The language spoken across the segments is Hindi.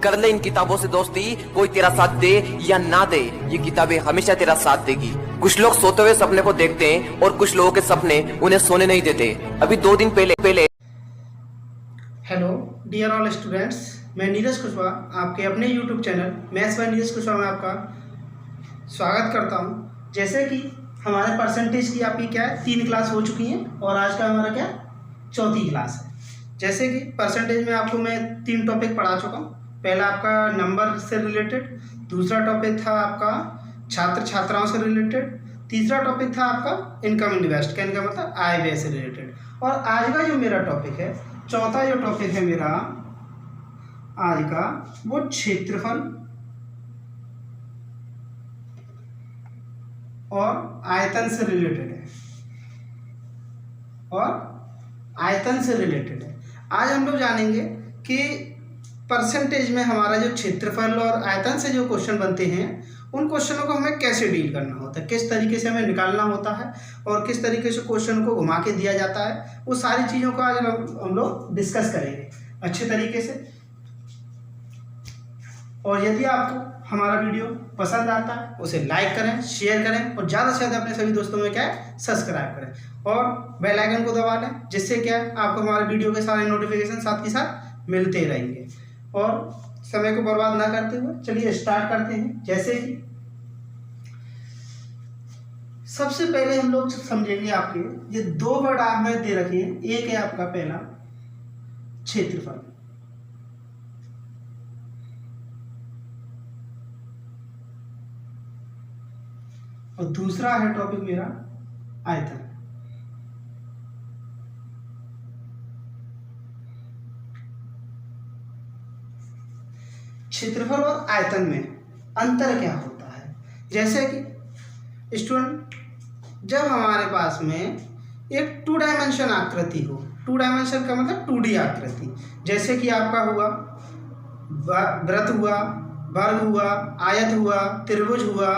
कर ले इन किताबों से दोस्ती, कोई तेरा साथ दे या ना दे, ये किताबें हमेशा तेरा साथ देगी। कुछ लोग सोते हुए सपने को देखते हैं और कुछ लोगों के सपने उन्हें सोने नहीं देते। अभी 2 दिन पहले हेलो डियर ऑल स्टूडेंट्स, मैं नीरज कुशवाहा आपके अपने YouTube channel maths by Neeraj Kushwaha में आपका स्वागत करता हूं। जैसे कि हमारे परसेंटेज की आपकी क्या है 3 क्लास हो चुकी हैं और आज का हमारा क्या 4थी क्लास है। जैसे कि परसेंटेज में आपको मैं 3 टॉपिक पढ़ा चुका हूं। पहला आपका नंबर से रिलेटेड, दूसरा टॉपिक था आपका छात्र छात्राओं से रिलेटेड, तीसरा टॉपिक था आपका इनकम इन्वेस्ट, कहने का मतलब आय व्यय से रिलेटेड। और आज का जो मेरा टॉपिक है, चौथा जो टॉपिक है मेरा आज का, वो क्षेत्रफल और आयतन से रिलेटेड है। आज हम लोग जानेंगे कि परसेंटेज में हमारा जो क्षेत्रफल और आयतन से जो क्वेश्चन बनते हैं, उन क्वेश्चनों को हमें कैसे डील करना होता है, किस तरीके से हमें निकालना होता है और किस तरीके से क्वेश्चन को घुमा के दिया जाता है। वो सारी चीज़ों को आज हम लोग डिस्कस करेंगे अच्छे तरीके से। और यदि आपको हमारा वीडियो पसंद आता है उसे लाइक करें, शेयर करें और ज़्यादा से ज़्यादा अपने सभी दोस्तों में क्या है सब्सक्राइब करें और बेल आइकन को दबा लें, जिससे क्या है आपको हमारे वीडियो के सारे नोटिफिकेशन साथ के साथ मिलते रहेंगे। और समय को बर्बाद ना करते हुए चलिए स्टार्ट करते हैं। जैसे कि सबसे पहले हम लोग समझेंगे आपके ये 2 वर्ड आप में दे रखे हैं। एक है आपका पहला क्षेत्रफल और दूसरा है टॉपिक मेरा आयतन। क्षेत्रफल और आयतन में अंतर क्या होता है? जैसे कि स्टूडेंट, जब हमारे पास में एक 2 डायमेंशन आकृति हो, 2 डायमेंशन का मतलब 2D आकृति, जैसे कि आपका हुआ वृत्त हुआ, वर्ग हुआ, आयत हुआ, त्रिभुज हुआ,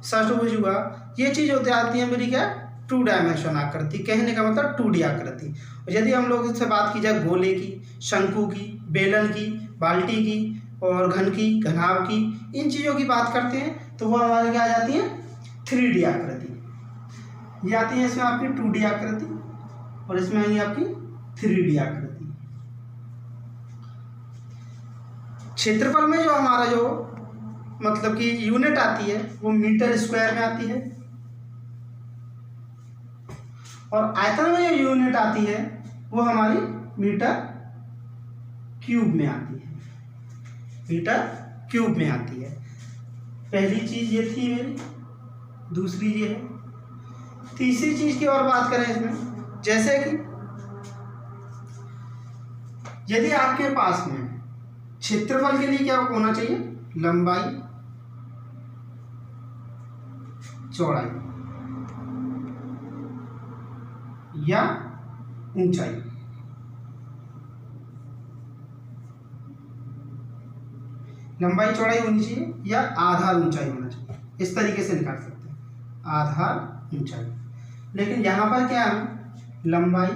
षट्भुज हुआ, ये चीज़ होती आती है मेरी क्या 2 डायमेंशन आकृति, कहने का मतलब 2D आकृति। और यदि हम लोग इससे बात की जाए गोले की, शंकु की, बेलन की, बाल्टी की और घन की, घनाभ की, इन चीज़ों की बात करते हैं तो वो हमारे क्या आ जाती है 3D आकृति। ये आती है इसमें आपकी 2D आकृति और इसमें आएगी आपकी 3D आकृति। क्षेत्रफल में जो हमारा जो मतलब कि यूनिट आती है वो मीटर स्क्वायर में आती है और आयतन में जो यूनिट आती है वो हमारी मीटर क्यूब में आती है। मीटर क्यूब में आती है। पहली चीज़ ये थी मेरी, दूसरी ये है। तीसरी चीज़ की और बात करें इसमें, जैसे कि यदि आपके पास में क्षेत्रफल के लिए क्या होना चाहिए, लंबाई चौड़ाई या ऊंचाई, लंबाई चौड़ाई होनी चाहिए या आधार ऊंचाई होना चाहिए, इस तरीके से निकाल सकते हैं आधार ऊंचाई। लेकिन यहाँ पर क्या है, लंबाई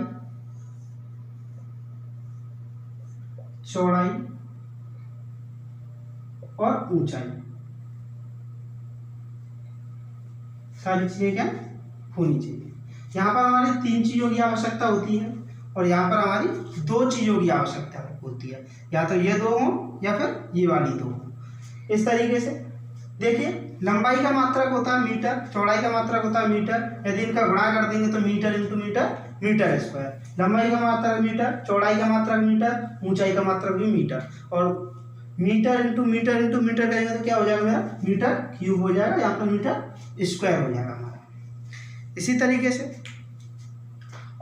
चौड़ाई और ऊंचाई, सारी चीजें क्या होनी चाहिए। यहाँ पर हमारी 3 चीजों की आवश्यकता होती है और यहाँ पर हमारी 2 चीजों की आवश्यकता होती है, या तो ये 2 हो या फिर ये वाली 2 हो। इस तरीके से देखिए, लंबाई का मात्रक होता है मीटर, चौड़ाई का मात्रक होता है मीटर। यदि इनका गुणा कर देंगे तो metre into metre, metre square. लंबाई का मात्रक मीटर, चौड़ाई का मात्रक मीटर, ऊंचाई का मात्रक भी मीटर। और metre into metre into metre करेंगे तो क्या हो जाएगा मेरा मीटर क्यूब हो जाएगा, यहाँ पर मीटर स्क्वायर हो जाएगा हमारा। इसी तरीके से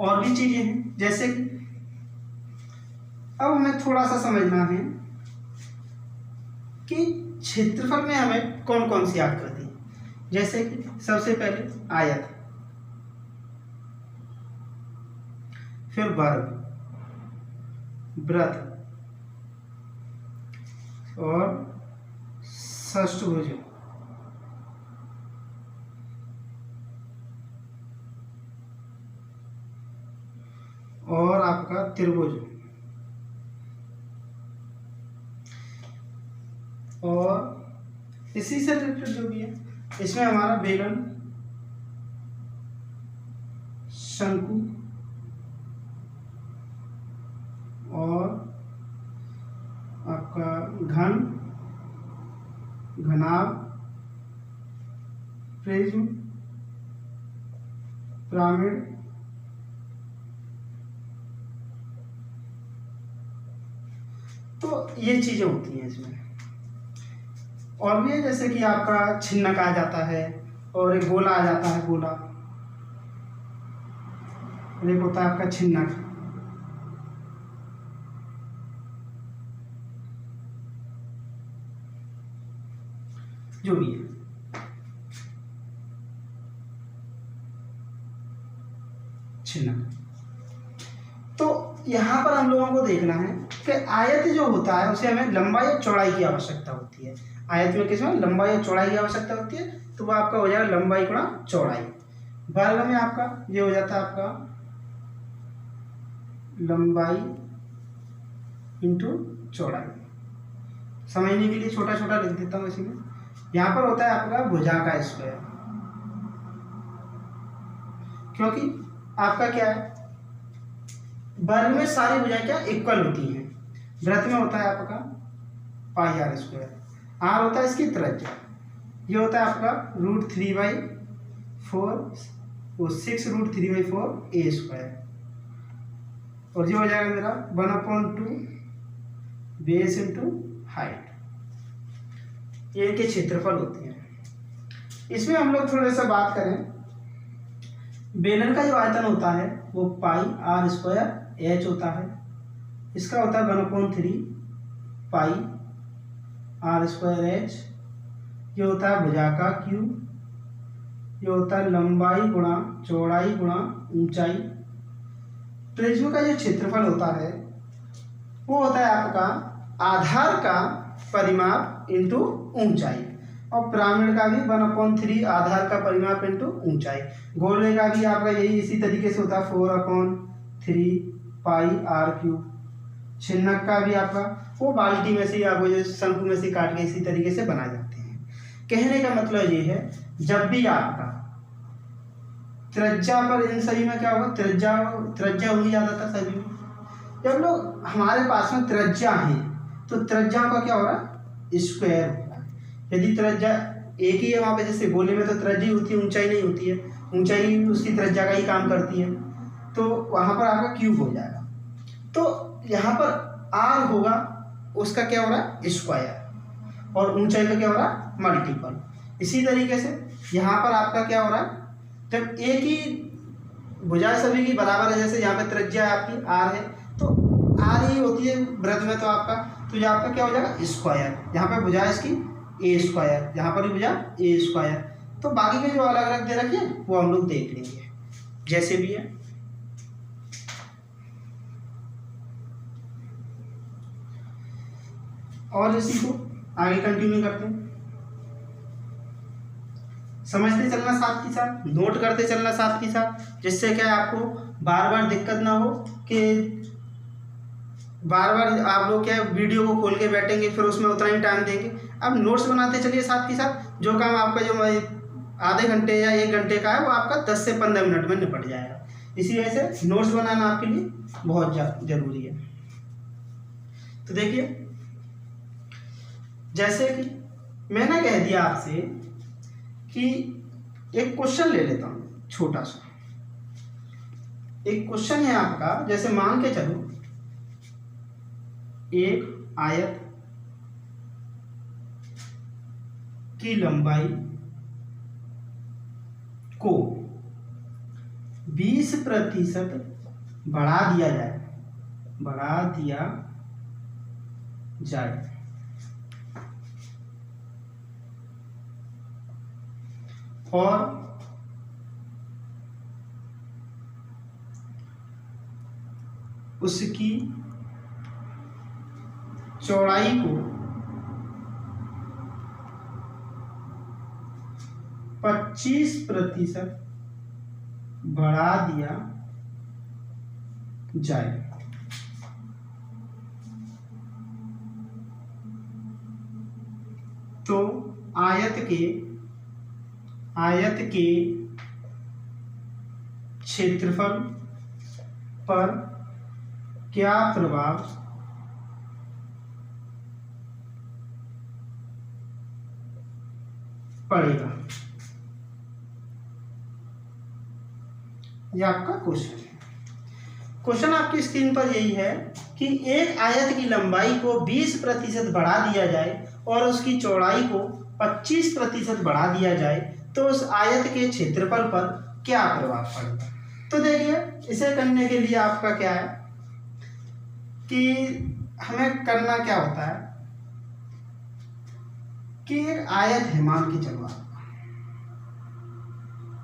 और भी चीजें हैं, जैसे कि अब हमें थोड़ा सा समझना है कि क्षेत्रफल में हमें कौन कौन सी आकृति, जैसे कि सबसे पहले आयत, फिर वर्ग, वृत्त और षट्भुज और आपका त्रिभुज। और इसी से रिलेटेड जो भी है, इसमें हमारा बेलन, शंकु और आपका घन, घनाभ, प्रिज्म, पिरामिड, तो ये चीजें होती हैं इसमें। और भी है जैसे कि आपका छिन्नक आ जाता है और एक गोला आ जाता है, गोला, और एक होता है आपका छिन्नक। जो भी है, छिन्नक। तो यहाँ पर हम लोगों को देखना है कि आयत जो होता है उसे हमें लंबाई और चौड़ाई की आवश्यकता होती है। आयत में किसमें लंबाई और चौड़ाई की आवश्यकता होती है, तो वो आपका हो जाएगा लंबाई गुणा चौड़ाई। वर्ग में आपका ये हो जाता है आपका लंबाई इंटू चौड़ाई। समझने के लिए छोटा छोटा लिख देता हूँ इसी में। यहाँ पर होता है आपका भुजा का स्क्वायर, क्योंकि आपका क्या है, वर्ग में सारी भुजाएं क्या इक्वल होती हैं। वृत्त में होता है आपका पाई आर स्क्वायर, आर होता है इसकी त्रिज्या, ये होता है आपका √3/4 वो 6√3/4 ए स्क्वायर, और ये हो जाएगा मेरा 1/2 बेस इंटू हाइट। ये इनके क्षेत्रफल होते हैं। इसमें हम लोग थोड़ा सा बात करें, बेलन का जो आयतन होता है वो पाई आर स्क्वायर एच होता है, इसका होता है 1/3 पाई आर स्क्वायर एच। ये होता है भुजा का क्यू, ये होता है लंबाई गुणा चौड़ाई गुणा ऊंचाई। प्रिज्म का जो क्षेत्रफल होता है वो होता है आपका आधार का परिमाप इंटू ऊंचाई, और पिरामिड का भी 1/3 आधार का परिमाप इंटू ऊंचाई। गोले का भी आपका यही इसी तरीके से होता है 4/3 पाई आर क्यूब। छिन्नक का भी आपका वो बाल्टी में से आपको जो शंकु में से काट के इसी तरीके से बनाए जाते हैं। कहने का मतलब ये है, जब भी आपका त्रिज्या पर इन सभी में क्या होगा, त्रिज्या होगी ज़्यादातर सभी में। जब लोग हमारे पास में त्रिज्या है तो त्रिज्या का क्या हो रहा है, स्क्वायर होगा। यदि त्रिज्या एक ही है वहाँ पे, जैसे गोले में तो त्रिज्या होती है, ऊंचाई नहीं होती है, ऊंचाई उसकी त्रिज्या का ही काम करती है, तो वहाँ पर आपका क्यूब हो जाएगा। तो यहाँ पर आर होगा उसका क्या हो रहा है स्क्वायर, और ऊंचाई का क्या हो रहा है मल्टीपल। इसी तरीके से यहाँ पर आपका क्या हो रहा है, जब एक ही भुजा सभी की बराबर है, जैसे यहाँ पे त्रिज्या आपकी आर है तो आर ही होती है वृत्त में, तो आपका तो ये आपका क्या हो जाएगा स्क्वायर। यहाँ पे भुजा इसकी ए स्क्वायर, यहाँ पर भी भुजा ए स्क्वायर। तो बाकी के जो अलग अलग दे रखे हैं वो हम लोग देख लेंगे जैसे भी है। और इसी को आगे कंटिन्यू करते हैं, समझते चलना साथ के साथ, नोट करते चलना साथ के साथ, जिससे क्या आपको बार बार दिक्कत ना हो कि बार बार आप लोग क्या वीडियो को खोल के बैठेंगे फिर उसमें उतना ही टाइम देंगे। अब नोट्स बनाते चलिए साथ के साथ, जो काम आपका जो आधे घंटे या 1 घंटे का है वो आपका 10 से 15 मिनट में निपट जाएगा। इसी वजह से नोट्स बनाना आपके लिए बहुत जरूरी है। तो देखिए, जैसे कि मैंने कह दिया आपसे कि एक क्वेश्चन ले लेता हूँ छोटा सा। एक क्वेश्चन है आपका, जैसे मान के चलो एक आयत की लंबाई को 20% बढ़ा दिया जाए और उसकी चौड़ाई को 25% बढ़ा दिया जाए। तो आयत के क्षेत्रफल पर क्या प्रभाव पड़ेगा? यह आपका क्वेश्चन है। क्वेश्चन आपकी स्क्रीन पर यही है कि एक आयत की लंबाई को 20% बढ़ा दिया जाए और उसकी चौड़ाई को 25% बढ़ा दिया जाए तो उस आयत के क्षेत्रफल पर क्या प्रभाव पड़ेगा? तो देखिए, इसे करने के लिए आपका क्या है कि हमें करना क्या होता है कि एक आयत है, मान के चलो आप,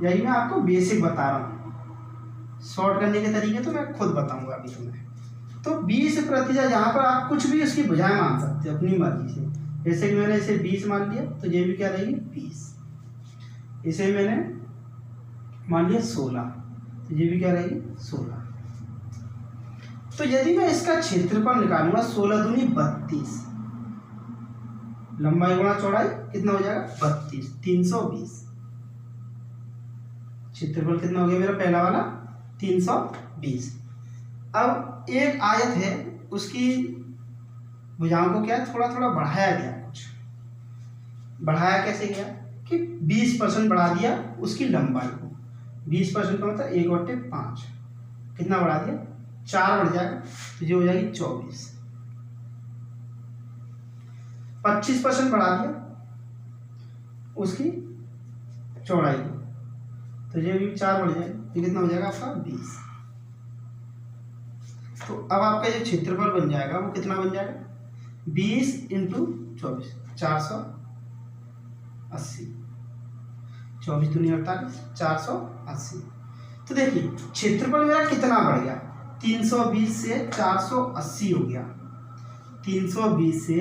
यही मैं आपको बेसिक बता रहा हूँ, शॉर्ट करने के तरीके तो मैं खुद बताऊंगा अभी तुम्हें। तो 20% यहाँ पर आप कुछ भी उसकी भुजाएं मान सकते हो अपनी मर्जी से। जैसे कि मैंने इसे 20 मान लिया तो ये भी क्या रहेगी 20, इसे मैंने मान लिया 16 तो ये भी क्या रहेगी 16। तो यदि मैं इसका क्षेत्रफल निकालूंगा 16 दूनी 32, लंबाई गुणा चौड़ाई कितना हो जाएगा 32, 320। क्षेत्रफल कितना हो गया मेरा पहला वाला 320। अब एक आयत है, उसकी भुजाओं को क्या है थोड़ा थोड़ा बढ़ाया गया, कुछ बढ़ाया कैसे गया कि 20% बढ़ा दिया उसकी लंबाई को। 20% का मतलब 1/5, कितना बढ़ा दिया 4 बढ़ जाएगा तो ये हो जाएगी 24। 25% बढ़ा दिया उसकी चौड़ाई को तो ये भी 4 बढ़ जाएगा, ये कितना हो जाएगा आपका 20। तो अब आपका जो क्षेत्रफल बन जाएगा वो कितना बन जाएगा 20 × 24, 480, 24 दूनी 48, 480। तो देखिए क्षेत्रफल मेरा कितना बढ़ गया, 320 से 480 हो गया, 320 से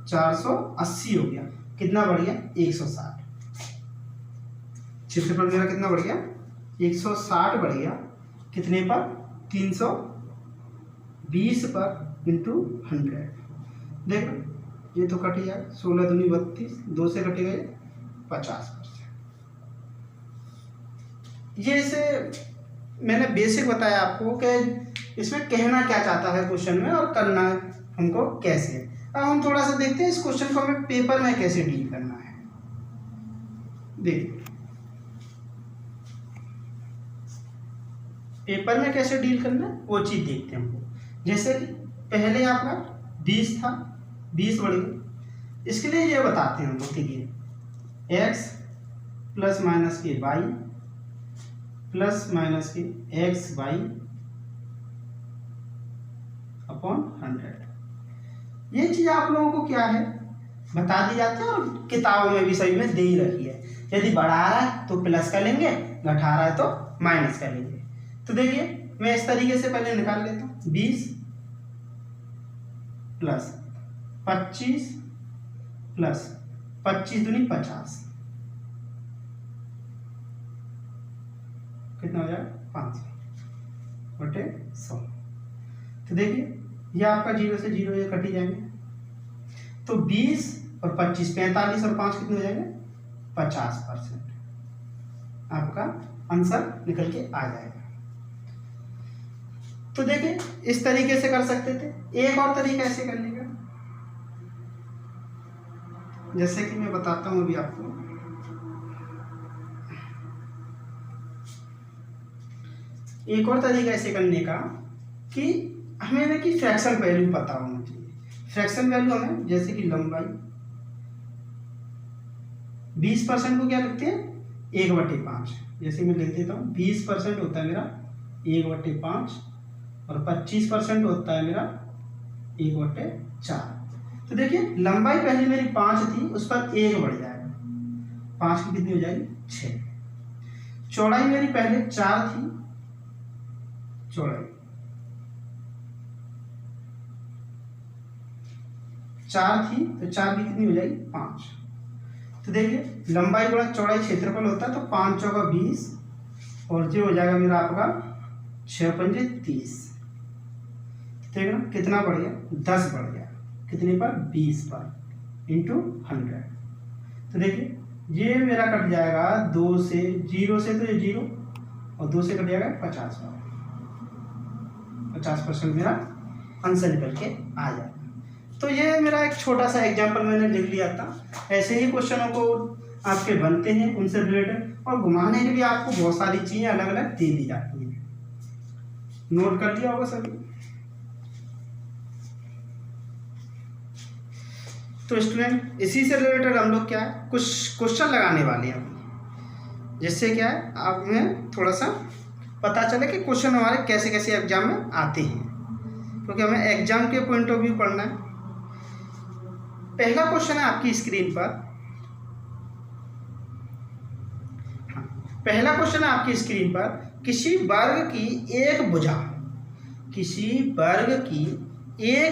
480 हो गया, कितना बढ़ गया 160। क्षेत्रफल मेरा कितना बढ़ गया 160 बढ़ गया, कितने पर 320 पर इंटू 100। देखो ये तो कट गया, 16 दूनी 32, 2 से कटे गए 50%। ये इसे मैंने बेसिक बताया आपको कि इसमें कहना क्या चाहता है क्वेश्चन में और करना हमको कैसे। अब हम थोड़ा सा देखते हैं इस क्वेश्चन को हमें पेपर में कैसे डील करना है। देखिए पेपर में कैसे डील करना है वो चीज़ देखते हैं हमको। जैसे कि पहले आपका 20 था, 20 बढ़ गया, इसके लिए ये बताते हैं हमको, ठीक है x प्लस माइनस के y प्लस माइनस के एक्स वाई अपॉन 100। ये चीज़ आप लोगों को क्या है बता दी जाती है और किताबों में भी सभी में दे ही रखी है। यदि बढ़ा रहा है तो प्लस कर लेंगे, घटा रहा है तो माइनस कर लेंगे। तो देखिए मैं इस तरीके से पहले निकाल लेता हूँ, 20 प्लस 25 प्लस 25 दूनी 50, कितना हो जाएगा 500/100। तो देखिए ये आपका 0 से 0 ये कट ही जाएंगे, तो 20 और 25 45 और 5 कितने हो जाएंगे 50%। आपका आंसर निकल के आ जाएगा। तो देखिए इस तरीके से कर सकते थे। एक और तरीका ऐसे करने का, जैसे कि मैं बताता हूं अभी आपको। एक और तरीका ऐसे करने का कि हमें ना कि फ्रैक्शन वैल्यू पता होना चाहिए। फ्रैक्शन वैल्यू हमें जैसे कि लंबाई 20% को क्या लिखते हैं 1/5। जैसे मैं लिख देता हूँ 20% होता है मेरा 1/5 और 25% होता है मेरा 1/4। तो देखिए लंबाई पहले मेरी 5 थी, उस पर 1 बढ़ जाएगा, 5 की कितनी हो जाएगी 6। चौड़ाई मेरी पहले 4 थी, चौड़ाई 4 थी तो 4 की कितनी हो जाएगी 5। तो देखिए लंबाई गुणा चौड़ाई क्षेत्रफल होता है, तो 5 चौका 20 और जो हो जाएगा मेरा आपका 6 पंजे 30। ठीक है ना, कितना बढ़ गया 10 बढ़ गया, कितने पर 20 पर इंटू 100। तो देखिए ये मेरा कट जाएगा 2 से, 0 से तो ये 0 और 2 से कट जाएगा 50% मेरा आंसर निकल के आ जाएगा। तो ये मेरा एक छोटा सा एग्जाम्पल मैंने लिख लिया था। ऐसे ही क्वेश्चनों को आपके बनते हैं उनसे रिलेटेड, और घुमाने के लिए आपको बहुत सारी चीज़ें अलग अलग दे दी जाती हैं। नोट कर लिया होगा सभी। तो स्टूडेंट इसी से रिलेटेड हम लोग क्या है कुछ क्वेश्चन लगाने वाले हैं, जिससे क्या है आप में थोड़ा सा पता चले कि क्वेश्चन हमारे कैसे कैसे एग्जाम में आते हैं, क्योंकि हमें एग्जाम के पॉइंट ऑफ व्यू पढ़ना है। पहला क्वेश्चन है आपकी स्क्रीन पर, पहला क्वेश्चन है आपकी स्क्रीन पर, किसी वर्ग की एक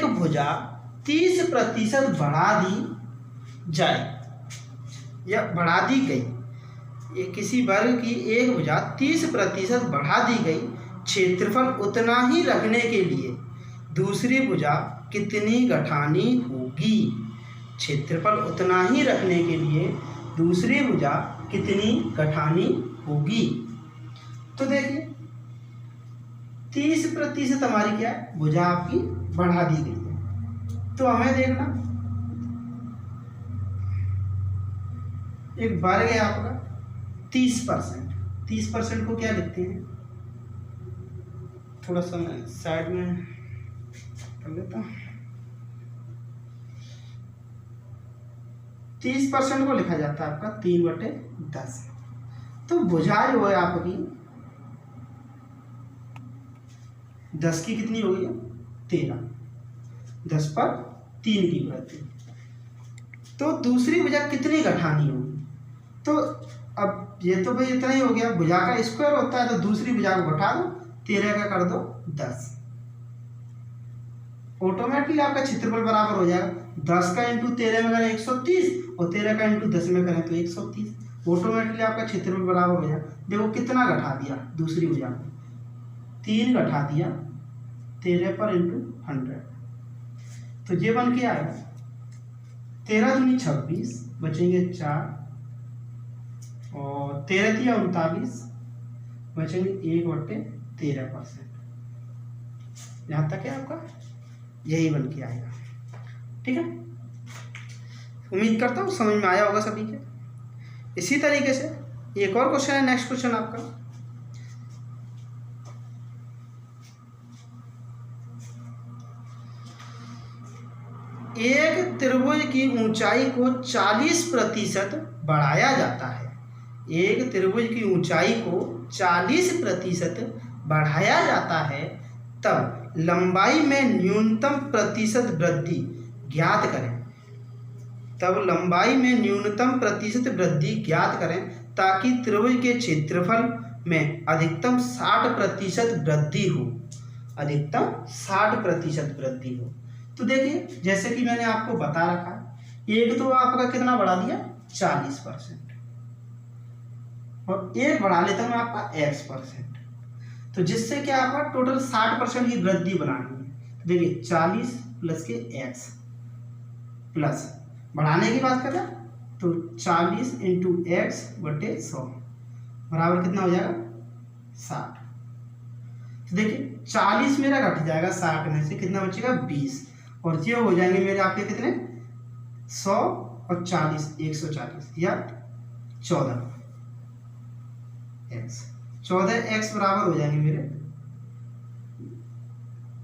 भुजा 30% बढ़ा दी जाए या बढ़ा दी गई। ये किसी वर्ग की एक भुजा 30% बढ़ा दी गई, क्षेत्रफल उतना ही रखने के लिए दूसरी भुजा कितनी घटानी होगी। क्षेत्रफल उतना ही रखने के लिए दूसरी भुजा कितनी घटानी होगी। तो देखिए 30% हमारी क्या है भुजा आपकी बढ़ा दी गई है। तो हमें देखना एक वर्ग है आपका 30% को क्या लिखते हैं, थोड़ा सा मैं साइड में कर लेता हूँ। 30% को लिखा जाता है आपका 3/10। तो भुजा जो है आपकी 10 की कितनी हो गई 13, 10 पर 3 की बढ़ती। तो दूसरी भुजा कितनी घटानी होगी। तो अब ये तो भाई इतना ही हो गया, भुजा का स्क्वायर होता है तो दूसरी भुजा को घटा दो, 13 का कर दो 10, ऑटोमेटिकली आपका क्षेत्रफल बराबर हो जाएगा। 10 का इंटू 13 में करें 130 और 13 का इंटू 10 में करें तो 130, ऑटोमेटिकली आपका क्षेत्रफल बराबर हो जाएगा। देखो कितना घटा दिया दूसरी भुजा को, 3 घटा दिया 13 पर इंटू 100, तो ये बन के आएगा 13 दूनी 26, बचेंगे 4 और 13 दिया 39, बचेंगे 1/13%। यहाँ तक है आपका यही बन के आएगा। ठीक है, उम्मीद करता हूँ समझ में आया होगा सभी के। इसी तरीके से एक और क्वेश्चन है, नेक्स्ट क्वेश्चन आपका, एक त्रिभुज की ऊंचाई को 40% बढ़ाया जाता है। एक त्रिभुज की ऊंचाई को 40% बढ़ाया जाता है, तब लंबाई में न्यूनतम प्रतिशत वृद्धि ज्ञात करें। तब लंबाई में न्यूनतम प्रतिशत वृद्धि ज्ञात करें ताकि त्रिभुज के क्षेत्रफल में अधिकतम 60% वृद्धि हो। अधिकतम 60% वृद्धि हो। तो देखिए जैसे कि मैंने आपको बता रखा, एक तो आपका कितना बढ़ा दिया 40%, और एक बढ़ा लेता हूँ आपका x%, तो जिससे क्या आपका टोटल 60% की वृद्धि बनानी है। तो देखिए 40 प्लस के x प्लस बढ़ाने की बात करें तो 40 इंटू एक्स बटे 100 बराबर कितना हो जाएगा 60। तो देखिए 40 मेरा घट जाएगा 60 में से, कितना बचेगा 20, और ये हो जाएंगे मेरे आपके कितने 100 और 40 140 या 14x बराबर हो जाएंगे मेरे,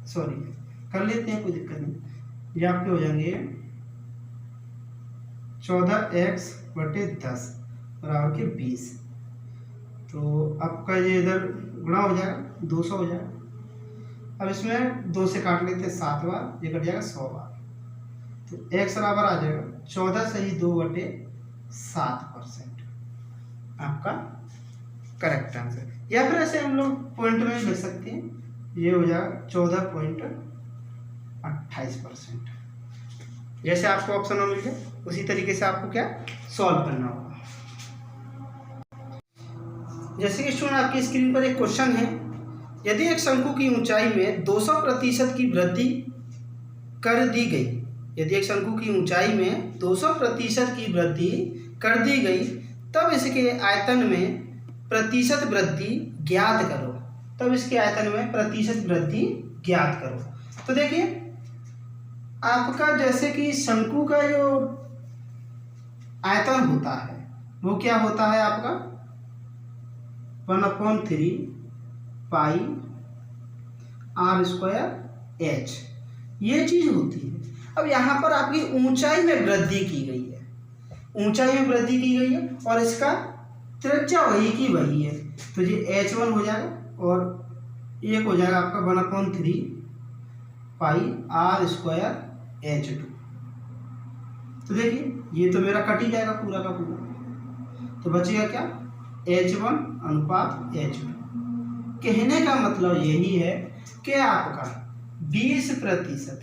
सॉरी कर लेते हैं कोई दिक्कत नहीं, ये आपके हो जाएंगे 14x बटे 10 बराबर के 20। तो आपका ये इधर गुणा हो जाएगा 200 हो जाएगा। अब इसमें 2 से काट लेते हैं 7 बार, ये कट जाएगा 100 बार, तो x बराबर आ जाएगा 14 सही 2 बटे 7% आपका करेक्ट आंसर। या फिर ऐसे हम लोग पॉइंट में लिख सकते हैं, ये हो जाएगा 14.28%। जैसे आपको ऑप्शन में मिल जाए उसी तरीके से आपको क्या सॉल्व करना होगा। जैसे कि स्टूडेंट आपकी स्क्रीन पर एक क्वेश्चन है, यदि एक शंकु की ऊंचाई में 200% की वृद्धि कर दी गई, यदि एक शंकु की ऊंचाई में 200% की वृद्धि कर दी गई तब इसके आयतन में प्रतिशत वृद्धि ज्ञात करो। तब इसके आयतन में प्रतिशत वृद्धि ज्ञात करो। तो देखिए आपका जैसे कि शंकु का जो आयतन होता है वो क्या होता है आपका 1/3 पाई आर स्क्वायर एच, ये चीज़ होती है। अब यहाँ पर आपकी ऊंचाई में वृद्धि की गई है, ऊंचाई में वृद्धि की गई है और इसका त्रिज्या वही की वही है। तो ये h1 हो जाएगा और एक हो जाएगा आपका 1/3 पाई आर स्क्वायर h2। तो देखिए ये तो मेरा कट ही जाएगा पूरा का पूरा, तो बचेगा क्या h1 अनुपात h2। कहने का मतलब यही है कि आपका 20%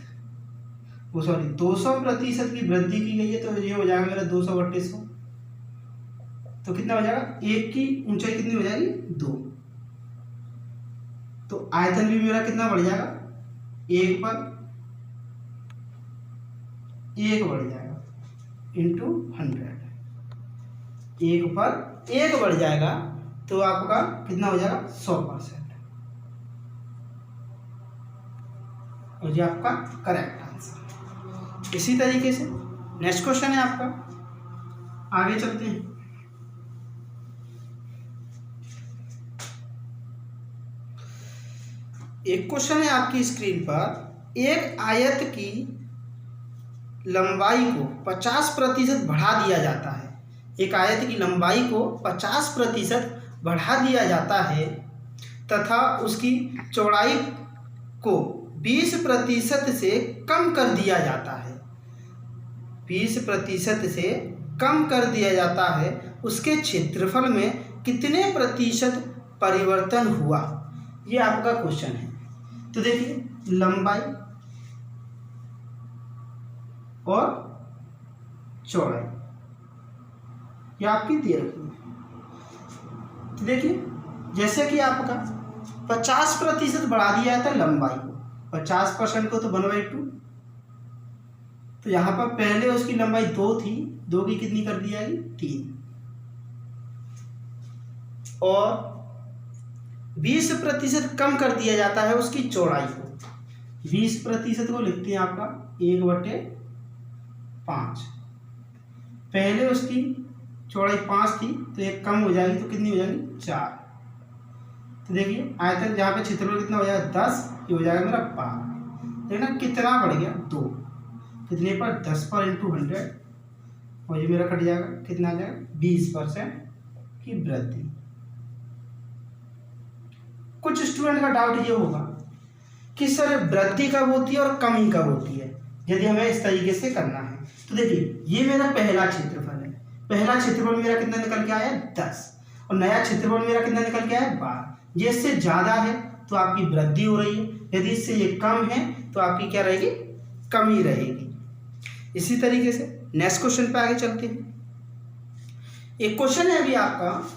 200% की वृद्धि की गई है, तो ये हो जाएगा मेरा 200/100। तो कितना हो जाएगा, एक की ऊंचाई कितनी हो जाएगी 2, तो आयतन भी मेरा कितना बढ़ जाएगा, एक पर एक बढ़ जाएगा इंटू 100, एक पर एक बढ़ जाएगा तो आपका कितना हो जाएगा 100%। और ये आपका करेक्ट आंसर। इसी तरीके से नेक्स्ट क्वेश्चन है आपका, आगे चलते हैं। एक क्वेश्चन है आपकी स्क्रीन पर, एक आयत की लंबाई को 50% बढ़ा दिया जाता है। एक आयत की लंबाई को 50% बढ़ा दिया जाता है तथा उसकी चौड़ाई को 20% से कम कर दिया जाता है। 20% से कम कर दिया जाता है, उसके क्षेत्रफल में कितने प्रतिशत परिवर्तन हुआ, ये आपका क्वेश्चन है। तो देखिए लंबाई और चौड़ाई ये आपकी दे रखी है। तो देखिए जैसे कि आपका 50% बढ़ा दिया था लंबाई को, 50% को तो 1/2, तो यहाँ पर पहले उसकी लंबाई 2 थी, 2 की कितनी कर दी जाएगी 3, और 20% कम कर दिया जाता है उसकी चौड़ाई को। 20% को लिखते हैं आपका 1/5, पहले उसकी चौड़ाई 5 थी तो एक कम हो जाएगी, तो कितनी हो जाएगी 4। तो देखिए आयतन जहाँ पे क्षेत्रफल कितना हो जाएगा 10, ये हो जाएगा मेरा 12। देखना कितना बढ़ गया 2, कितने पर 10 पर इंटू 100, और ये मेरा कट जाएगा, कितना आ जाएगा 20% की वृद्धि। कुछ स्टूडेंट का डाउट ये होगा कि सर वृद्धि कब होती है और कमी कब होती है, यदि हमें इस तरीके से करना है। तो देखिए ये मेरा पहला क्षेत्रफल है, पहला क्षेत्रफल मेरा कितना निकल के आया 10, और नया क्षेत्रफल मेरा कितना निकल के आया 12। ये इससे ज़्यादा है तो आपकी वृद्धि हो रही है, यदि इससे ये कम है तो आपकी क्या रहेगी, कमी रहेगी। इसी तरीके से नेक्स्ट क्वेश्चन पे आगे चलते हैं। एक क्वेश्चन है अभी आपका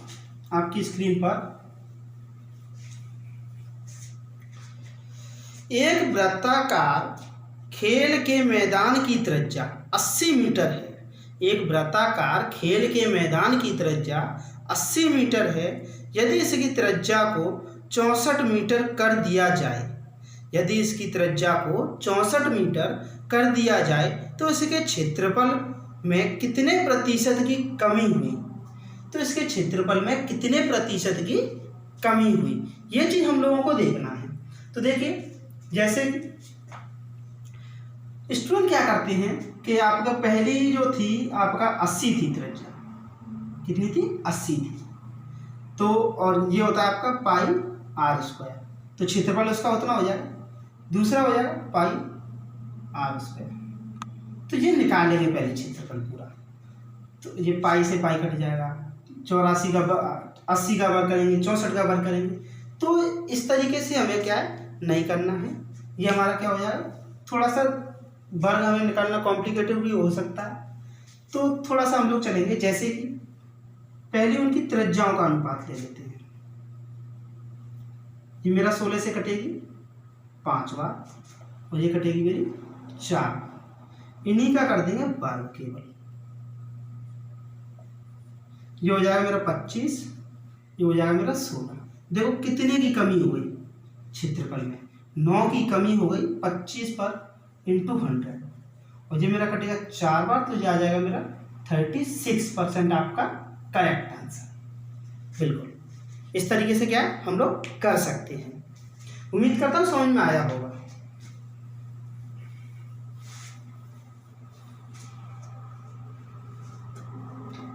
आपकी स्क्रीन पर, एक वृत्ताकार खेल के मैदान की त्रिज्या 80 मीटर है। एक वृत्ताकार खेल के मैदान की त्रिज्या 80 मीटर है। यदि इसकी त्रिज्या को 64 मीटर कर दिया जाए, यदि इसकी त्रिज्या को 64 मीटर कर दिया जाए तो इसके क्षेत्रफल में कितने प्रतिशत की कमी हुई। तो इसके क्षेत्रफल में कितने प्रतिशत की कमी हुई, ये चीज़ हम लोगों को देखना है। तो देखिए जैसे स्टूडेंट क्या करते हैं कि आपका पहली जो थी आपका 80 थी त्रिज्या, कितनी थी 80 थी, तो और ये होता है आपका पाई आर स्क्वायर, तो क्षेत्रफल उसका उतना हो जाएगा। दूसरा हो जाएगा पाई आर स्क्वायर, तो ये निकालेंगे पहले क्षेत्रफल पूरा, तो ये पाई से पाई कट जाएगा, 84 का 80 का वर्ग करेंगे, 64 का वर्ग करेंगे। तो इस तरीके से हमें क्या है नहीं करना है, ये हमारा क्या हो जाएगा, थोड़ा सा वर्ग हमें निकालना कॉम्प्लिकेटेड भी हो सकता है, तो थोड़ा सा हम लोग चलेंगे। जैसे कि पहले उनकी त्रिज्याओं का अनुपात ले लेते हैं। ये मेरा 16 से कटेगी 5 बार, और ये कटेगी मेरी 4, इन्हीं का कर देंगे वर्ग केवल। ये हो जाएगा मेरा 25, ये हो जाएगा मेरा 16। देखो कितने की कमी हो गई क्षेत्रफल में, 9 की कमी हो गई 25 पर इंटू 100, और ये मेरा कटेगा 4 बार, तो ये आ जाएगा मेरा 36% आपका करेक्ट आंसर। बिल्कुल इस तरीके से क्या है हम लोग कर सकते हैं। उम्मीद करता हूँ समझ में आया होगा।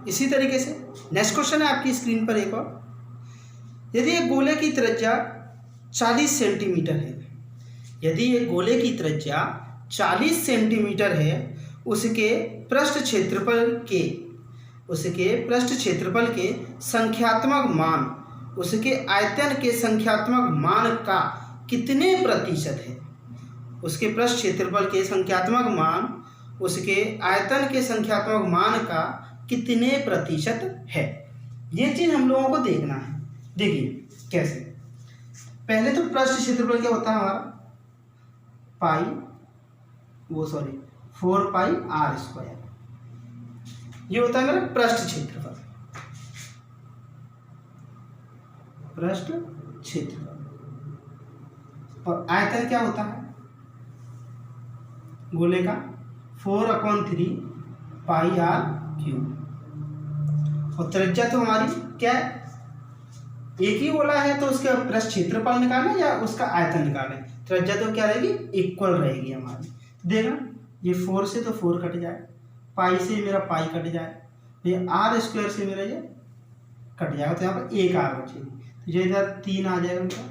इसी तरीके से नेक्स्ट क्वेश्चन है आपकी स्क्रीन पर एक और। यदि एक गोले की त्रिज्या 40 सेंटीमीटर है, यदि एक गोले की त्रिज्या 40 सेंटीमीटर है, उसके पृष्ठ क्षेत्रफल के संख्यात्मक मान उसके आयतन के संख्यात्मक मान का कितने प्रतिशत है? उसके पृष्ठ क्षेत्रफल के संख्यात्मक मान उसके आयतन के संख्यात्मक मान का कितने प्रतिशत है? ये चीज़ हम लोगों को देखना है। देखिए कैसे, पहले तो पृष्ठ क्षेत्रफल क्या होता है हमारा, 4 पाई आर स्क्वायर, ये होता है मेरा पृष्ठ क्षेत्रफल। और आयतन क्या होता है गोले का, 4/3 पाई आर क्यूब। और त्रिज्या तो हमारी क्या है, एक ही गोला है तो उसका पृष्ठ क्षेत्रफल निकालें या उसका आयतन निकालें, त्रिज्या तो क्या रहेगी, इक्वल रहेगी हमारी। देखना ये 4 से तो 4 कट जाए, पाई से मेरा पाई कट जाए, ये आर स्क्वायर से मेरा ये कट जाएगा, तो यहाँ पर 1 आर बचेगी, तो ये इधर 3 आ जाएगा मेरा,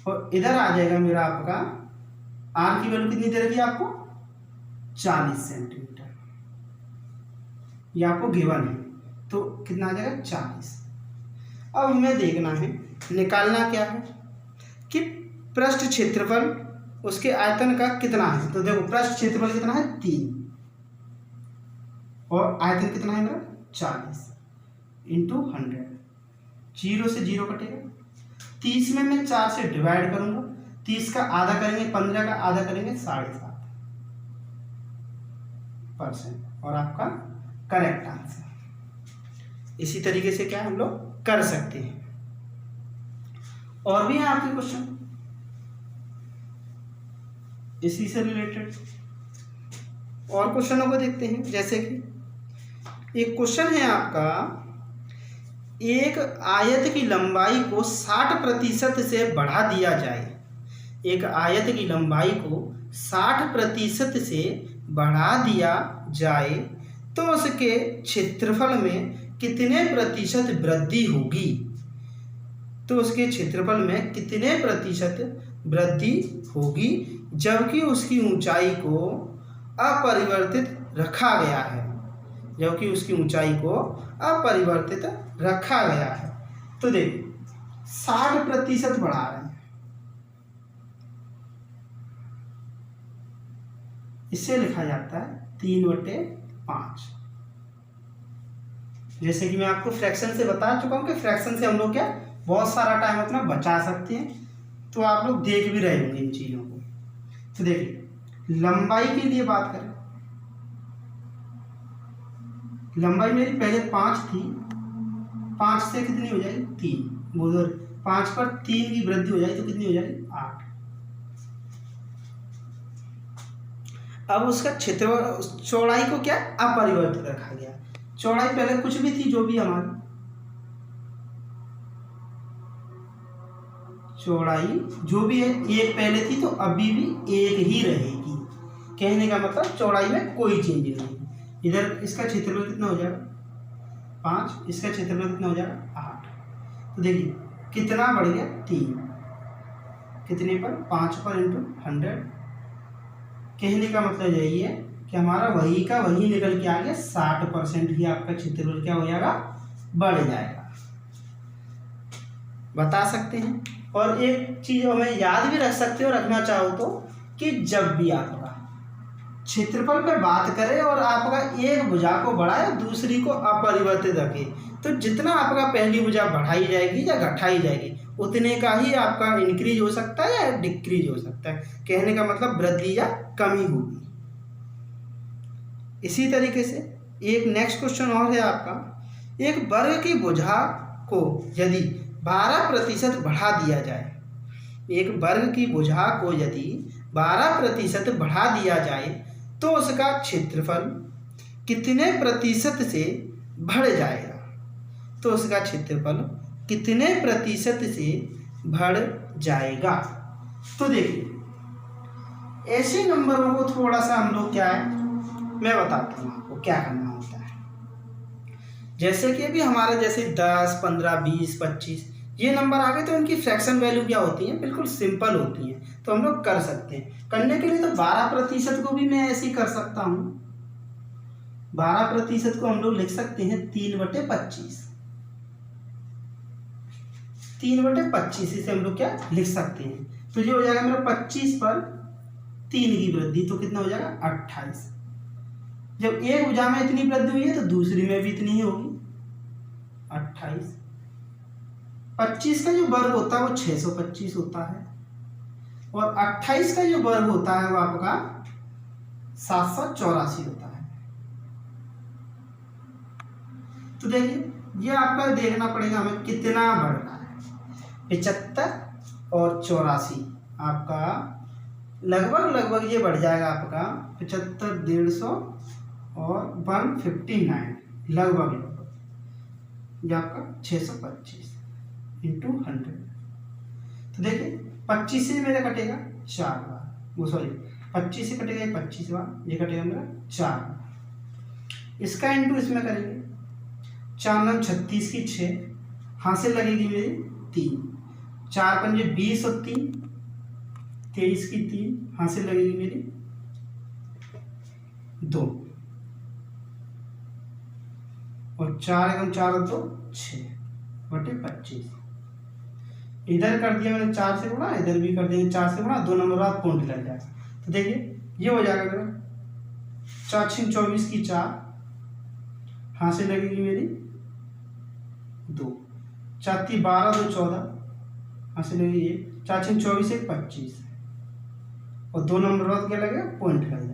और इधर आ जाएगा मेरा आपका आर की वैल्यू कितनी दे रखी है आपको, 40 सेंटीमीटर, ये आपको गिवन है, तो कितना आ जाएगा 40। अब हमें देखना है, निकालना क्या है कि पृष्ठ क्षेत्रफल उसके आयतन का कितना है। तो देखो पृष्ठ क्षेत्रफल कितना है 3, और आयतन कितना है मेरा 40 इंटू 100, 0 से 0 कटेगा, 30 में मैं 4 से डिवाइड करूंगा, 30 का आधा करेंगे 15 का आधा करेंगे 7.5%, और आपका करेक्ट आंसर। इसी तरीके से क्या हम लोग कर सकते हैं। और भी हैं आपके क्वेश्चन इसी से रिलेटेड, और क्वेश्चनों को देखते हैं। जैसे कि एक क्वेश्चन है आपका, एक आयत की लंबाई को 60% से बढ़ा दिया जाए, एक आयत की लंबाई को 60% से बढ़ा दिया जाए तो उसके क्षेत्रफल में कितने प्रतिशत वृद्धि होगी? तो उसके क्षेत्रफल में कितने प्रतिशत वृद्धि होगी जबकि उसकी ऊंचाई को अपरिवर्तित रखा गया है, जबकि उसकी ऊंचाई को अपरिवर्तित रखा गया है। तो देखिए 60% बढ़ा रहे हैं, इससे लिखा जाता है 3/5। जैसे कि मैं आपको फ्रैक्शन से बता चुका हूँ कि फ्रैक्शन से हम लोग क्या बहुत सारा टाइम अपना बचा सकते हैं, तो आप लोग देख भी रहे होंगे इन चीज़ों को। तो देखिए लंबाई के लिए बात करें, लंबाई मेरी पहले 5 थी, 5 से कितनी हो जाएगी 3, उधर 5 पर 3 की वृद्धि हो जाएगी तो कितनी हो जाएगी 8। अब उसका क्षेत्र चौड़ाई को क्या अपरिवर्तित रखा गया, चौड़ाई पहले कुछ भी थी, जो भी हमारी चौड़ाई जो भी है एक पहले थी तो अभी भी एक ही रहेगी। कहने का मतलब चौड़ाई में कोई चेंज नहीं। इधर इसका क्षेत्रफल कितना हो जाएगा 5, इसका क्षेत्रफल कितना हो जाएगा 8। तो देखिए कितना बढ़ गया 3, कितने पर 5 पर इंटू 100। कहने का मतलब यही है कि हमारा वही का वही निकल के आ गया, 60% ही आपका क्षेत्रफल क्या हो जाएगा बढ़ जाएगा, बता सकते हैं। और एक चीज़ हमें याद भी रख सकते हो, रखना चाहो तो, कि जब भी आपका क्षेत्रफल पर बात करें और आपका एक भुजा को बढ़ाए दूसरी को अपरिवर्तित रखे, तो जितना आपका पहली भुजा बढ़ाई जाएगी या घटाई जाएगी उतने का ही आपका इंक्रीज हो सकता है या डिक्रीज हो सकता है। कहने का मतलब वृद्धि या कमी होगी। इसी तरीके से एक नेक्स्ट क्वेश्चन और है आपका, एक वर्ग की भुजा को यदि 12% बढ़ा दिया जाए, एक वर्ग की भुजा को यदि 12% बढ़ा दिया जाए तो उसका क्षेत्रफल कितने प्रतिशत से बढ़ जाएगा, तो उसका क्षेत्रफल कितने प्रतिशत से बढ़ जाएगा। तो देखिए ऐसे नंबरों को थोड़ा सा हम लोग क्या है, मैं बताता हूँ आपको क्या करना होता है। जैसे कि अभी हमारे जैसे 10, 15, 20, 25 ये नंबर आ गए तो इनकी फ्रैक्शन वैल्यू क्या होती है, बिल्कुल सिंपल होती है, तो हम लोग कर सकते हैं। करने के लिए तो 12% को भी मैं ऐसे ही कर सकता हूँ। 12% को हम लोग लिख सकते हैं 3/25, 3/25 इसे हम लोग क्या लिख सकते हैं। तो ये हो जाएगा मेरा 25 पर 3 की वृद्धि, तो कितना हो जाएगा 28। जब एक भुजा में इतनी वृद्धि हुई है तो दूसरी में भी इतनी ही होगी 28। 25 का जो वर्ग होता है वो 625 होता है और 28 का जो वर्ग होता है वो आपका 784 होता है। तो देखिए ये आपका देखना पड़ेगा हमें कितना बढ़ रहा है। 75 और 84 आपका लगभग ये बढ़ जाएगा आपका 75, 150 और 159 लगभग ये आपका 625 इंटू 100। तो देखिए 25 से मेरा कटेगा 4 बार, वो सॉरी 25 से कटेगा 25 बार, ये कटेगा मेरा 4 बार। इसका इंटू इसमें करेंगे 4 9 36 की 6, हाथ से लगेगी मेरी 3, 4 पंजे 20 और 3 23 की 3, हाथ से लगेगी मेरी 2 और 4 एकम 4 और 2 6/25। इधर कर दिया मैंने 4 से गुणा, इधर भी कर देंगे 4 से गुणा, 2 नंबर बाद पॉइंट लग जाएगा। तो देखिए ये हो जाएगा मेरा 4 6 24 की 4, हाथ से लगेगी मेरी 2, 4 3 12 2 14, हाथ से लगेगी 1, 4 6 24 1 25 और 2 नंबर बाद क्या लगेगा पॉइंट लग जाएगा।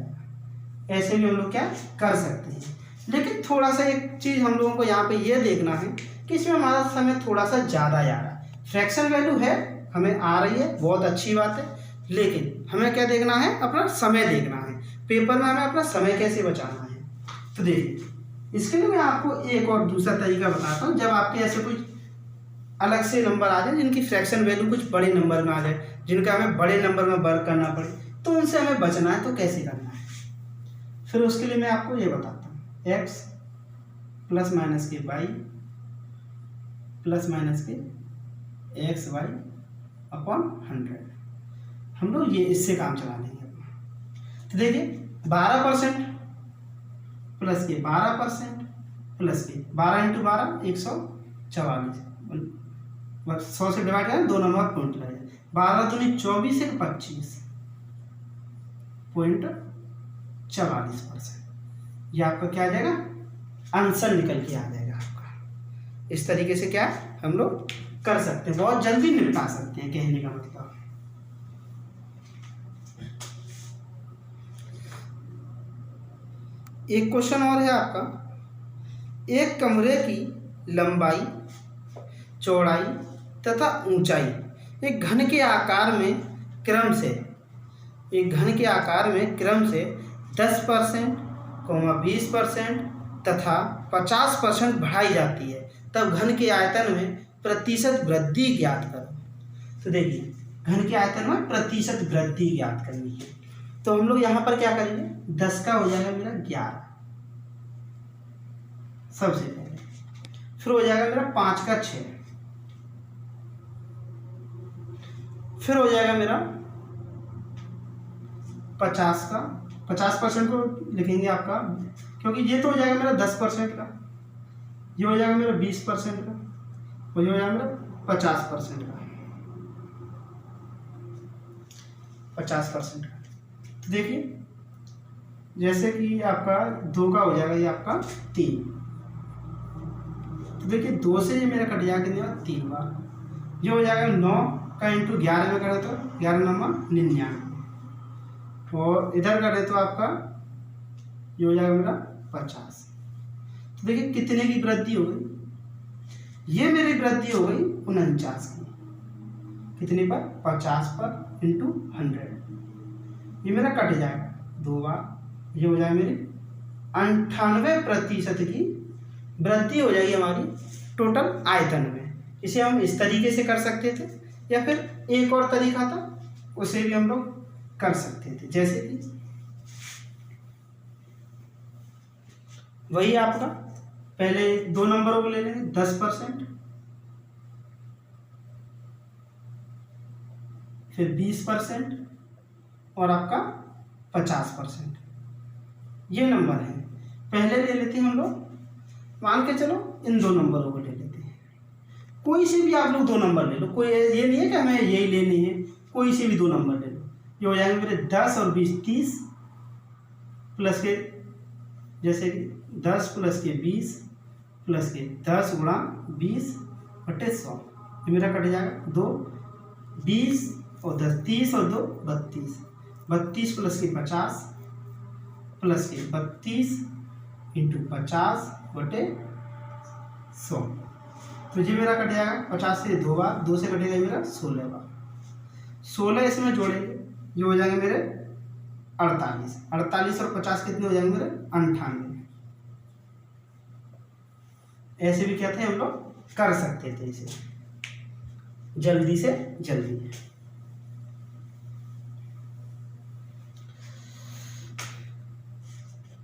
ऐसे भी हम लोग क्या कर सकते हैं। लेकिन थोड़ा सा एक चीज़ हम लोगों को यहाँ पे ये देखना है कि इसमें हमारा समय थोड़ा सा ज़्यादा जा रहा है। फ्रैक्शन वैल्यू है हमें आ रही है, बहुत अच्छी बात है, लेकिन हमें क्या देखना है, अपना समय देखना है। पेपर में हमें अपना समय कैसे बचाना है। तो देखिए इसके लिए मैं आपको एक और दूसरा तरीका बताता हूँ। जब आपके ऐसे कुछ अलग से नंबर आ जाए जिनकी फ्रैक्शन वैल्यू कुछ बड़े नंबर में आ जाए, जिनका हमें बड़े नंबर में वर्क करना पड़े, तो उनसे हमें बचना है, तो कैसे करना है। फिर उसके लिए मैं आपको ये बताता हूँ, x प्लस माइनस के y प्लस माइनस के XY अपॉन 100, हम लोग ये इससे काम चला लेंगे। तो देखिए 12% प्लस के 12% प्लस के 12 इंटू 12 144, 100 से डिवाइड करें 2 नंबर पॉइंट लगाए, 12 दूनी 24 1 25.44%। ये आपका क्या आ जाएगा, आंसर निकल के आ जाएगा आपका। इस तरीके से क्या हम लोग कर सकते हैं, बहुत जल्दी निपटा सकते हैं, कहने का मतलब। एक क्वेश्चन और है आपका, एक कमरे की लंबाई, चौड़ाई तथा ऊंचाई एक घन के आकार में क्रम से, एक घन के आकार में क्रम से 10%, 20% तथा 50% बढ़ाई जाती है, तब घन के आयतन में प्रतिशत वृद्धि ज्ञात करो। तो देखिए घन के आयतन में प्रतिशत वृद्धि ज्ञात करनी है, तो हम लोग यहाँ पर क्या करेंगे, 10 का हो जाएगा मेरा 11 सबसे पहले, फिर हो जाएगा मेरा 5 का 6, फिर हो जाएगा मेरा 50 का 50% को लिखेंगे आपका, क्योंकि ये तो हो जाएगा मेरा 10% का, ये हो जाएगा मेरा 20% का, और ये हो जाएगा मेरा 50% का, 50% का। तो देखिए जैसे कि आपका 2 का हो जाएगा ये आपका 3, तो देखिए 2 से ये मेरा कट जाएगा कितनी बार, 3 बार। ये हो जाएगा 9 का इंटू 11 में करें तो 11 नंबर 99, और इधर करें तो आपका ये हो जाएगा मेरा 50। तो देखिए कितने की वृद्धि हो गई, ये मेरी वृद्धि हो गई 49 की, कितने पर, 50 पर इंटू 100, ये मेरा कट जाएगा 2 बार, ये हो जाएगा मेरी 98% की वृद्धि हो जाएगी हमारी टोटल आयतन में। इसे हम इस तरीके से कर सकते थे, या फिर एक और तरीका था उसे भी हम लोग कर सकते थे, जैसे कि वही आपका पहले 2 नंबरों को ले लेंगे, 10%, फिर 20% और आपका 50%, ये नंबर है। पहले ले लेते हैं हम लोग, मान के चलो इन 2 नंबरों को ले लेते हैं, कोई से भी आप लोग 2 नंबर ले लो, कोई ये नहीं है कि हमें यही लेनी है, कोई से भी 2 नंबर ले लो। ये हो जाएंगे मेरे 10 और 20 30, प्लस के जैसे कि 10 प्लस के 20 प्लस के 10 गुणा 20 बटे 100, ये मेरा कट जाएगा 2, 20 और 10 30 और 2 32, 32 प्लस के 50 प्लस के 32 इंटू 50 बटे 100, तो ये मेरा कट जाएगा 50 से 2 बार, 2 से कटेगा मेरा 16 बार, 16 इसमें जोड़ेंगे, ये हो जाएंगे मेरे 48, 48 और 50 कितने हो जाएंगे मेरे 98। ऐसे भी क्या थे हम लोग कर सकते थे इसे जल्दी से जल्दी।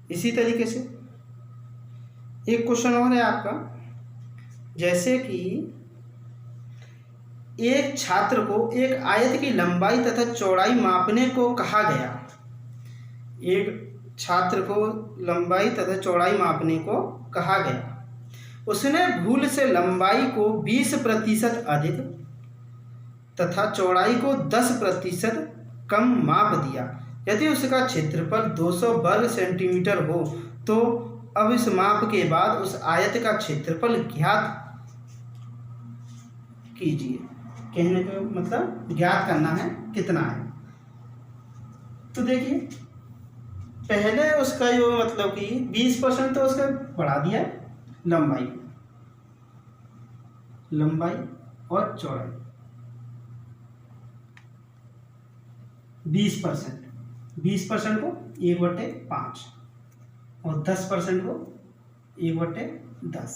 इसी तरीके से एक क्वेश्चन और है आपका, जैसे कि एक छात्र को एक आयत की लंबाई तथा चौड़ाई मापने को कहा गया। एक छात्र को लंबाई तथा चौड़ाई मापने को कहा गया, उसने भूल से लंबाई को 20% अधिक तथा चौड़ाई को 10% कम माप दिया। यदि उसका क्षेत्रफल 200 वर्ग सेंटीमीटर हो तो अब इस माप के बाद उस आयत का क्षेत्रफल ज्ञात कीजिए। कहने का मतलब ज्ञात करना है कितना है। तो देखिए पहले उसका जो मतलब कि 20% तो उसका बढ़ा दिया लंबाई और चौड़ाई 20% को 1/5 और 10% को 1/10।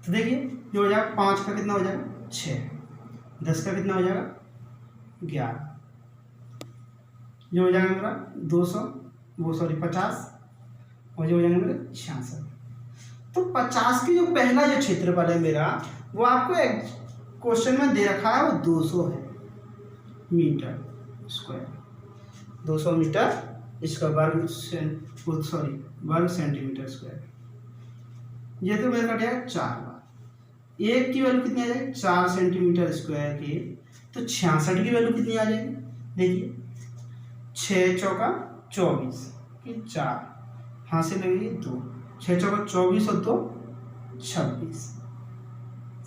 तो देखिए जो हो जाएगा 5 का कितना हो जाएगा 6, 10 का कितना हो जाएगा 11, जो हो जाएगा मेरा 50 और जो हो जाएगा मेरा 66। तो 50 की जो पहला जो क्षेत्रफल है मेरा वो आपको एक क्वेश्चन में दे रखा है, वो 200 है मीटर स्क्वायर, 200 मीटर इसका वर्ग सेंटीमीटर स्क्वायर। ये तो मेरा कट जाएगा 4 बार। एक की वैल्यू कितनी आ जाएगी 4 सेंटीमीटर स्क्वायर की, तो 66 की वैल्यू कितनी आ जाएगी। देखिए 6 चौका 24 की 4 हाँ से लगेगी 2, 6 चौका 24 और 2 26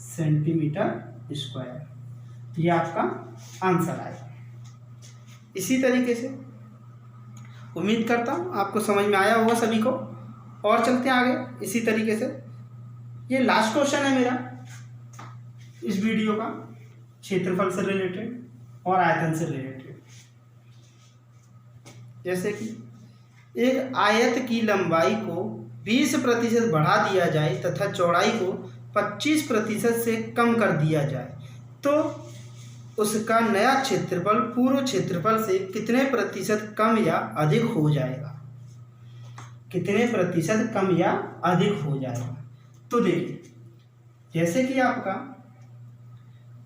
सेंटीमीटर स्क्वायर। ये आपका आंसर आएगा। इसी तरीके से उम्मीद करता हूँ आपको समझ में आया होगा सभी को। और चलते हैं आगे इसी तरीके से। ये लास्ट क्वेश्चन है मेरा इस वीडियो का, क्षेत्रफल से रिलेटेड और आयतन से रिलेटेड। जैसे कि एक आयत की लंबाई को 20% बढ़ा दिया जाए तथा चौड़ाई को 25% से कम कर दिया जाए तो उसका नया क्षेत्रफल पूर्व क्षेत्रफल से कितने प्रतिशत कम या अधिक हो जाएगा। कितने प्रतिशत कम या अधिक हो जाएगा। तो देखिए जैसे कि आपका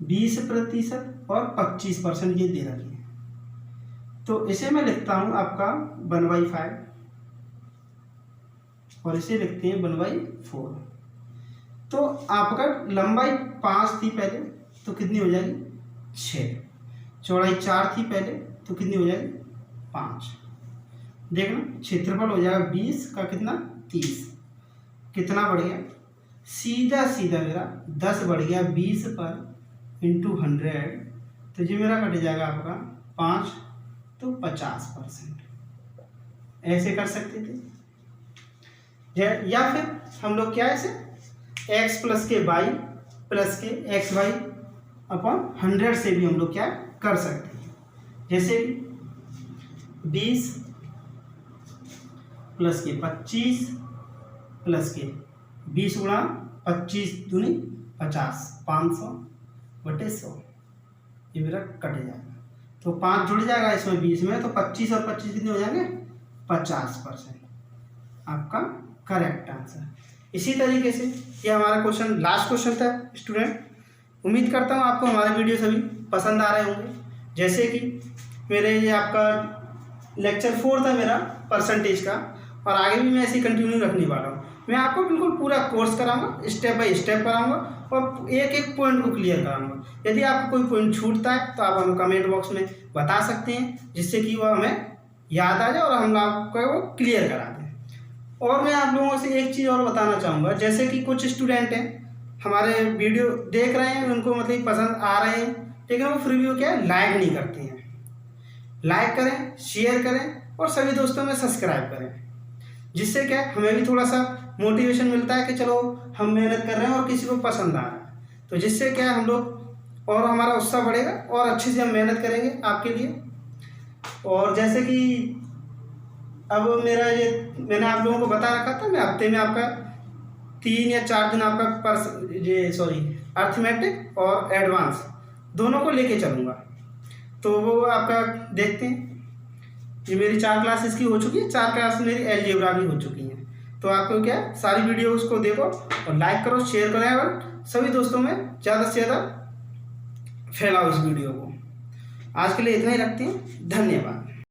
20% और 25% ये दे रखी है, तो इसे मैं लिखता हूँ आपका 1/5 और इसे लिखते हैं 1/4। तो आपका लंबाई 5 थी पहले, तो कितनी हो जाएगी 6, चौड़ाई 4 थी पहले, तो कितनी हो जाएगी 5। देखना क्षेत्रफल हो जाएगा 20 का कितना 30, कितना बढ़ गया सीधा सीधा मेरा 10 बढ़ गया 20 पर इंटू 100, तो ये मेरा कट जाएगा आपका 5 तो 50%। ऐसे कर सकते थे या फिर हम लोग क्या ऐसे एक्स प्लस के वाई प्लस के एक्स वाई अपॉन 100 से भी हम लोग क्या कर सकते हैं। जैसे 20 प्लस के 25 प्लस के 20 गुणा 25 दूनी 50, 500/100 ये मेरा कट जाएगा। तो 5 जुड़ जाएगा इसमें 20 में, तो 25 और 25 कितने हो जाएंगे 50%, आपका करेक्ट आंसर। इसी तरीके से ये हमारा क्वेश्चन लास्ट क्वेश्चन था स्टूडेंट। उम्मीद करता हूँ आपको हमारे वीडियो सभी पसंद आ रहे होंगे। जैसे कि मेरे ये आपका लेक्चर 4 था मेरा परसेंटेज का, और आगे भी मैं ऐसे कंटिन्यू रखने वाला हूँ। मैं आपको बिल्कुल पूरा कोर्स कराऊंगा, स्टेप बाय स्टेप कराऊंगा और एक एक पॉइंट को क्लियर कराऊंगा। यदि आपको कोई पॉइंट छूटता है तो आप हमें कमेंट बॉक्स में बता सकते हैं, जिससे कि वो हमें याद आ जाए और हम आपको वो क्लियर करा दें। और मैं आप लोगों से एक चीज़ और बताना चाहूँगा, जैसे कि कुछ स्टूडेंट हैं हमारे वीडियो देख रहे हैं, उनको मतलब पसंद आ रहे हैं, लेकिन वो फिर भी वो क्या है लाइक नहीं करते हैं। लाइक करें, शेयर करें और सभी दोस्तों में सब्सक्राइब करें, जिससे क्या हमें भी थोड़ा सा मोटिवेशन मिलता है कि चलो हम मेहनत कर रहे हैं और किसी को पसंद आ रहा है। तो जिससे क्या हम लोग और हमारा उत्साह बढ़ेगा और अच्छे से हम मेहनत करेंगे आपके लिए। और जैसे कि अब मेरा ये मैंने आप लोगों को बता रखा था, मैं हफ्ते में आपका 3 या 4 दिन आपका अर्थमेटिक और एडवांस दोनों को लेके चलूँगा। तो वो आपका देखते हैं, ये मेरी 4 क्लासेस की हो चुकी है, 4 क्लास मेरी अलजेब्रा भी हो चुकी हैं। तो आपको क्या सारी वीडियोस को देखो और लाइक करो, शेयर करें और सभी दोस्तों में ज़्यादा से ज़्यादा फैलाओ इस वीडियो को। आज के लिए इतना ही रखते हैं, धन्यवाद।